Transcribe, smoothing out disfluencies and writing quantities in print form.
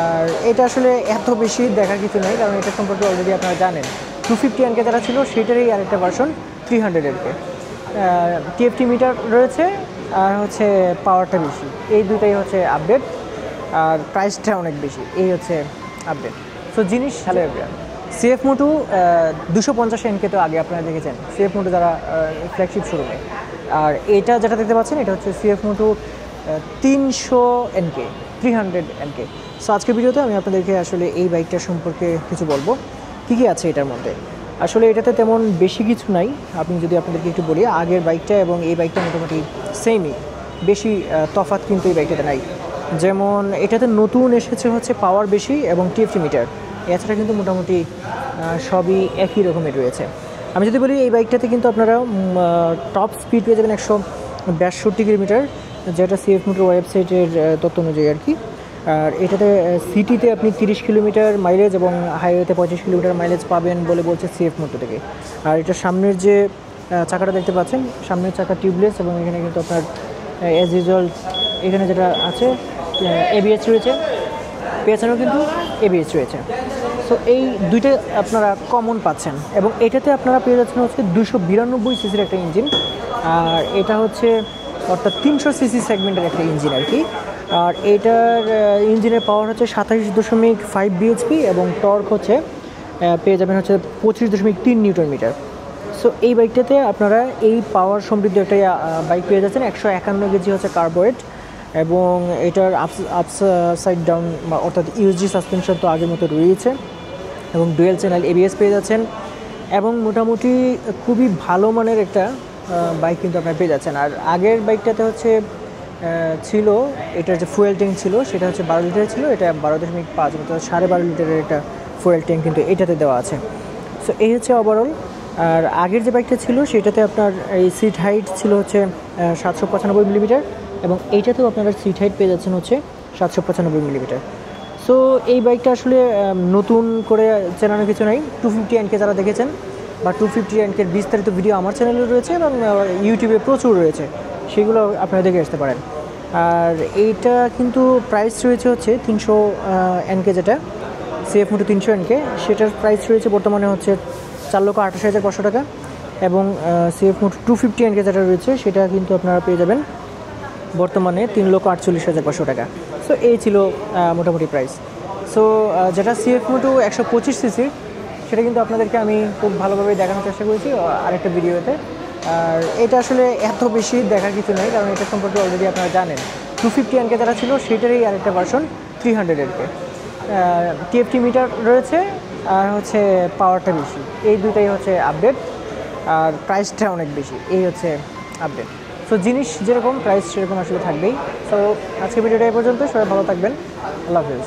আর এটা আসলে এত বেশি দেখার কিছু নেই, কারণ এটা সম্পর্কে অলরেডি আপনারা জানেন। 250 এনকে যেটা ছিল সেটারই আরেকটা ভার্সন 300 এনকে। টিএফটি মিটার রয়েছে আর হচ্ছে পাওয়ারটা বেশি, এই দুটাই হচ্ছে আপডেট, আর প্রাইসটা অনেক বেশি, এই হচ্ছে আপডেট। সো জিনিস হ্যালো এভরিওয়ান, সিএফ মোটু 250 এনকে তো আগে আপনারা দেখেছেন সিএফ মোটু যারা ফ্ল্যাগশিপ শোরুমে। আর এটা যেটা দেখতে পাচ্ছেন এটা হচ্ছে সিএফ মোটু 300 এনকে, 300 এনকে। সো আজকের ভিডিওতে আমি আপনাদেরকে আসলে এই বাইকটা সম্পর্কে কিছু বলবো, কী কী আছে এটার মধ্যে। আসলে এটাতে তেমন বেশি কিছু নাই, আপনি যদি আপনাদেরকে একটু বলি আগের বাইকটা এবং এই বাইকটা মোটামুটি সেমই, বেশি তফাৎ কিন্তু এই বাইকটাতে নাই। যেমন এটাতে নতুন এসেছে হচ্ছে পাওয়ার বেশি এবং টিএফটি মিটার, এছাড়া কিন্তু মোটামুটি সবই একই রকমের রয়েছে। আমি যদি বলি এই বাইকটাতে কিন্তু আপনারা টপ স্পিড পেয়ে যাবেন 162 কিলোমিটার, যেটা সিএফ মোটর ওয়েবসাইটের তথ্য অনুযায়ী আর কি। আর এটাতে সিটিতে আপনি 30 কিলোমিটার মাইলেজ এবং হাইওয়েতে 25 কিলোমিটার মাইলেজ পাবেন বলে বলছে সিএফ মোটর থেকে। আর এটা সামনের যে চাকাটা দেখতে পাচ্ছেন, সামনের চাকা টিউবলেস এবং এখানে কিন্তু আপনার অ্যাজ ইউজুয়াল এখানে যেটা আছে এবিএস রয়েছে, পেছনেও কিন্তু এবিএস রয়েছে। সো এই দুইটা আপনারা কমন পাচ্ছেন এবং এটাতে আপনারা পেয়ে যাচ্ছেন হচ্ছে 292 সিসির একটা ইঞ্জিন। আর এটা হচ্ছে অর্থাৎ 300 সিসি সেগমেন্টের একটা ইঞ্জিন আর কি। আর এটার ইঞ্জিনের পাওয়ার হচ্ছে 27.5 বিএইচপি এবং টর্ক হচ্ছে পেয়ে যাবেন হচ্ছে 25.3 নিউটন মিটার। সো এই বাইকটাতে আপনারা এই পাওয়ার সমৃদ্ধ একটা বাইক পেয়ে যাচ্ছেন। 151 কেজি হচ্ছে কার্বোরেট এবং এটার আপসাইড ডাউন অর্থাৎ ইউএসজি সাসপেনশন তো আগের মতো রয়েছে এবং ডুয়েল চ্যানেল এবিএস পেয়ে যাচ্ছেন এবং মোটামুটি খুবই ভালো মানের একটা বাইক কিন্তু আপনারা পেয়ে যাচ্ছেন। আর আগের বাইকটাতে হচ্ছে ছিল এটার যে ফুয়েল ট্যাঙ্ক ছিল সেটা হচ্ছে 12 লিটারের ছিল, এটা 12.5 অর্থাৎ 12.5 লিটারের একটা ফুয়েল ট্যাঙ্ক কিন্তু এটাতে দেওয়া আছে। সো এই হচ্ছে ওভারঅল। আর আগের যে বাইকটা ছিল সেটাতে আপনার এই সিট হাইট ছিল হচ্ছে 795 মিলিমিটার এবং এইটাতেও আপনারা সিট হাইট পেয়ে যাচ্ছেন হচ্ছে 795 মিলিমিটার। সো এই বাইকটা আসলে নতুন করে চেনানোর কিছু নাই। 250 এনকে যারা দেখেছেন বা 250 এনকের বিস্তারিত ভিডিও আমার চ্যানেলে রয়েছে এবং ইউটিউবে প্রচুর রয়েছে, সেগুলো আপনারা দেখে আসতে পারেন। আর এইটা কিন্তু প্রাইস রয়েছে হচ্ছে 300 এনকে, যেটা সিএফ মোটু 300 এনকে, সেটার প্রাইস রয়েছে বর্তমানে হচ্ছে 4,28,500 টাকা এবং সিএফ মোটু 250 এনকে যেটা রয়েছে সেটা কিন্তু আপনারা পেয়ে যাবেন বর্তমানে 3,48,500 টাকা। সো এই ছিল মোটামুটি প্রাইস। সো যেটা সিএফ মোটু 125 সিসির সেটা কিন্তু আপনাদেরকে আমি খুব ভালোভাবে দেখানোর চেষ্টা করেছি আরেকটা ভিডিওতে। আর এটা আসলে এত বেশি দেখার কিছু নেই, কারণ এটা সম্পর্কে অলরেডি আপনারা জানেন। 250 এনকে যেটা ছিল সেটারই আরেকটা ভার্সন 300 এনকে। টিএফটি মিটার রয়েছে আর হচ্ছে পাওয়ারটা বেশি, এই দুটাই হচ্ছে আপডেট, আর প্রাইসটা অনেক বেশি, এই হচ্ছে আপডেট। সো জিনিস যেরকম প্রাইস সেরকম আসলে থাকবেই। সো আজকে ভিডিওটা এই পর্যন্ত, সবাই ভালো থাকবেন, আল্লাহ হাফেজ।